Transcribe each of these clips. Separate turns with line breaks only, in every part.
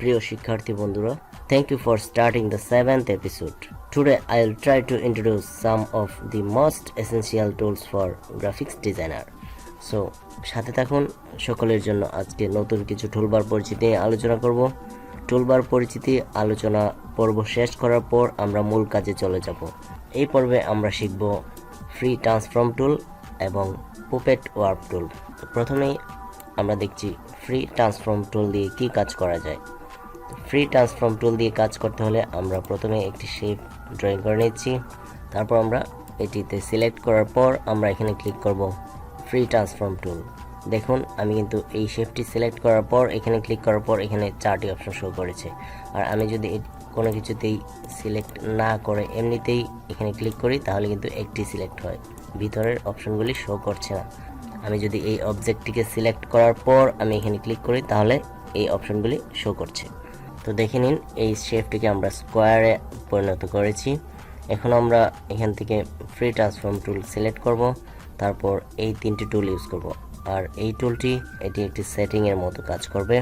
প্রিয় শিক্ষার্থী বন্ধুরা, thank you for starting the 7th episode. Today I'll try to introduce some of the most essential tools for graphics designer. So সাথে থাকুন, সকলের জন্য আজকে নতুন কিছু টুলবার পরিচিতি আলোচনা করব। টুলবার পরিচিতি আলোচনা পর্ব শেষ করার পর আমরা মূল কাজে চলে যাব। এই পর্বে আমরা শিখব ফ্রি ট্রান্সফর্ম টুল এবং পুপেট ওয়ার্প টুল। প্রথমেই আমরা দেখছি ফ্রি ট্রান্সফর্ম টুল দিয়ে কি কাজ করা যায়। ফ্রি ট্রান্সফর্ম টুল দিয়ে কাজ করতে হলে আমরা প্রথমে একটি শেপ ড্রয়িং করে নিচ্ছি। তারপর আমরা এটিতে সিলেক্ট করার পর আমরা এখানে ক্লিক করব ফ্রি ট্রান্সফর্ম টুল। দেখুন আমি কিন্তু এই শেপটি সিলেক্ট করার পর এখানে ক্লিক করার পর এখানে 4টি অপশন শো করেছে। আর আমি যদি কোনো কিছুতেই সিলেক্ট না করে এমনিতেই এখানে ক্লিক করি তাহলে কিন্তু একটি সিলেক্ট হয়, ভিতরের অপশনগুলি শো করছে না। আমি যদি এই অবজেক্টটিকে সিলেক্ট করার পর আমি এখানে ক্লিক করি তাহলে এই অপশনগুলি শো করছে। তো দেখে নিন, এই শেপটিকে আমরা স্কোয়ারে পরিণত করেছি। এখন আমরা এখান থেকে ফ্রি ট্রান্সফর্ম টুল সিলেক্ট করব, তারপর এই 3টি টুল ইউজ করব। আর এই টুলটি এটি একটি সেটিংয়ের মতো কাজ করবে।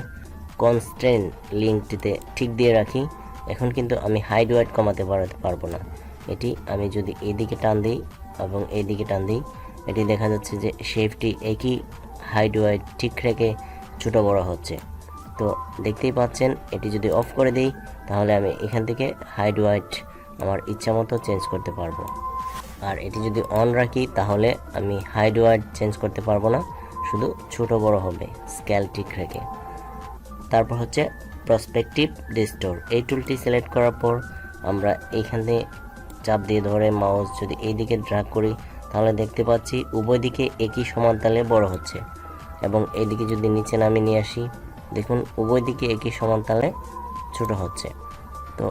কনস্ট্রেন লিঙ্কটিতে ঠিক দিয়ে রাখি। এখন কিন্তু আমি হাইড ওয়াইড কমাতে পারবো না। এটি আমি যদি এইদিকে টান দিই এবং এইদিকে টান দিই, এটি দেখা যাচ্ছে যে শেপটি একই হাইড ওয়াইড ঠিক রেখে ছোটো বড় হচ্ছে। তো দেখতেই পাচ্ছেন, এটি যদি অফ করে দিই তাহলে আমি এখান থেকে হাইড ওয়াইড আমার ইচ্ছা মতো চেঞ্জ করতে পারবো। আর এটি যদি অন রাখি তাহলে আমি হাইড ওয়াইড চেঞ্জ করতে পারবো না, শুধু ছোট বড় হবে স্কেল ঠিক রেখে। তারপর হচ্ছে পার্সপেক্টিভ ডিস্টোর। এই টুলটি সিলেক্ট করার পর আমরা এইখানে চাপ দিয়ে ধরে মাউস যদি এই দিকে ড্র্যাগ করি তাহলে দেখতে পাচ্ছি উভয় দিকে একই সমান তালে বড় হচ্ছে, এবং এইদিকে যদি নিচে নামিয়ে নিয়ে আসি দেখুন উভয় দিকে একই সমান তালে ছোট হচ্ছে। তো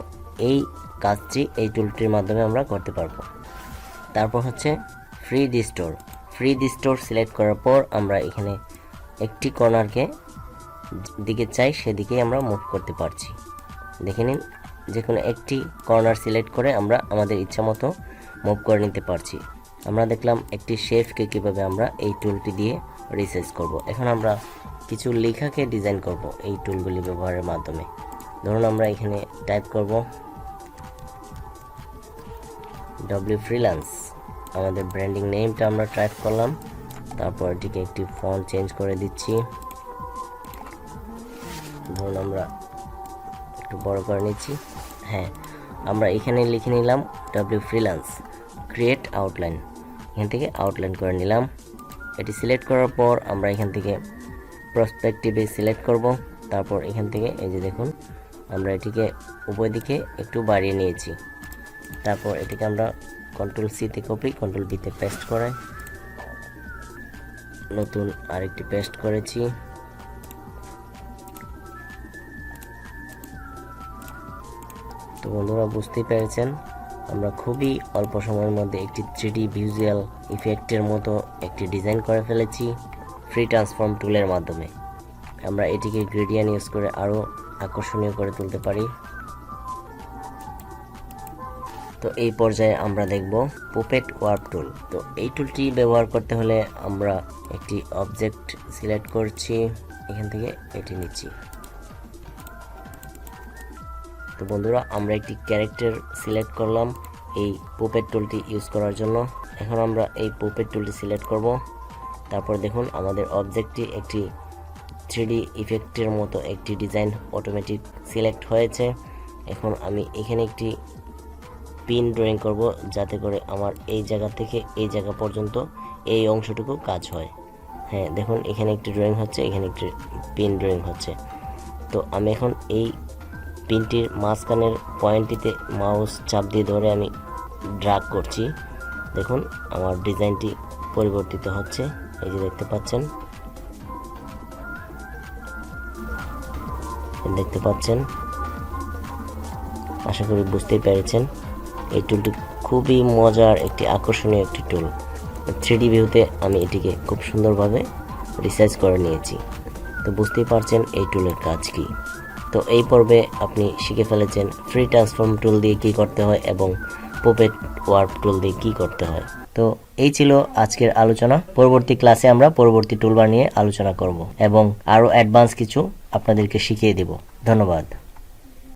এই কাজটি এই টুলটির মাধ্যমে আমরা করতে পারবো। তারপর হচ্ছে ফ্রি ডিস্টোর। ফ্রি ডিস্টোর সিলেক্ট করার পর আমরা এখানে একটি কর্নারকে দিকে চাই সেদিকেই আমরা মুভ করতে পারছি। দেখে নিন, যে কোনো একটি কর্নার সিলেক্ট করে আমরা আমাদের ইচ্ছা মতো মুভ করে নিতে পারছি। আমরা দেখলাম একটি শেপকে কীভাবে আমরা এই টুলটি দিয়ে রিসাইজ করব। এখন আমরা কিছু লেখাকে ডিজাইন করব এই টুলগুলি ব্যবহারের মাধ্যমে। ধরুন আমরা এখানে টাইপ করব ডব্লিউ ফ্রিল্যান্স। আমাদের ব্র্যান্ডিং নেমটা আমরা টাইপ করলাম, তারপর এটিকে একটি ফন্ট চেঞ্জ করে দিচ্ছি। ধরুন আমরা একটু বড় করে নিচ্ছি। হ্যাঁ, আমরা এখানে লিখে নিলাম ডব্লিউ ফ্রিল্যান্স ক্রিয়েট আউটলাইন। এখান থেকে আউটলাইন করে নিলাম। এটি সিলেক্ট করার পর আমরা এখান থেকে পার্সপেক্টিভে সিলেক্ট করব। তারপর এখান থেকে এই যে দেখুন আমরা এটিকে উভয় দিকে একটু বাড়িয়ে নিয়েছি। তারপর এটিকে আমরা কন্ট্রোল সিতে কপি, কন্ট্রোল বিতে পেস্ট করে নতুন আরেকটি পেস্ট করেছি। তো বন্ধুরা বুঝতেই পেরেছেন, আমরা খুবই অল্প সময়ের মধ্যে একটি 3D ভিজুয়াল ইফেক্টের মতো একটি ডিজাইন করে ফেলেছি ফ্রি ট্রান্সফর্ম টুলের মাধ্যমে। আমরা এটিকে গ্রেডিয়েন্ট ইউজ করে আরও আকর্ষণীয় করে তুলতে পারি। তো এই পর্যায়ে আমরা দেখব পুপেট ওয়ার্প টুল। তো এই টুলটি ব্যবহার করতে হলে আমরা একটি অবজেক্ট সিলেক্ট করছি, এখান থেকে এটি নিচ্ছি। তো বন্ধুরা আমরা একটি ক্যারেক্টার সিলেক্ট করলাম এই পুপেট টুলটি ইউজ করার জন্য। এখন আমরা এই পুপেট টুলটি সিলেক্ট করব। তারপর দেখুন আমাদের অবজেক্টটি একটি 3D ইফেক্টের মতো একটি ডিজাইন অটোমেটিক সিলেক্ট হয়েছে। এখন আমি এখানে একটি পিন ড্রয়িং করব, যাতে করে আমার এই জায়গা থেকে এই জায়গা পর্যন্ত এই অংশটুকু কাজ হয়। হ্যাঁ দেখুন এখানে একটি ড্রয়িং হচ্ছে, এখানে একটি পিন ড্রয়িং হচ্ছে। তো আমি এখন এই পিনটির মাঝখানের পয়েন্টটিতে মাউস চাপ দিয়ে ধরে আমি ড্র্যাগ করছি। দেখুন আমার ডিজাইনটি পরিবর্তিত হচ্ছে, এই যে দেখতে পাচ্ছেন। আশা করি বুঝতেই পেরেছেন। এই টুলটি খুবই মজার একটি আকর্ষণীয় একটি টুল। 3D ভিউতে আমি এটিকে খুব সুন্দরভাবে রিসাইজ করে নিয়েছি। তো বুঝতেই পারছেন এই টুলের কাজ কি। তো এই পর্বে আপনি শিখে ফেলেছেন ফ্রি ট্রান্সফর্ম টুল দিয়ে কী করতে হয় এবং পুপেট ওয়ার্প টুল দিয়ে কী করতে হয়। তো এই ছিল আজকের আলোচনা। পরবর্তী ক্লাসে আমরা পরবর্তী টুলবার নিয়ে আলোচনা করব এবং আরও অ্যাডভান্স কিছু আপনাদেরকে শিখিয়ে দেব। ধন্যবাদ।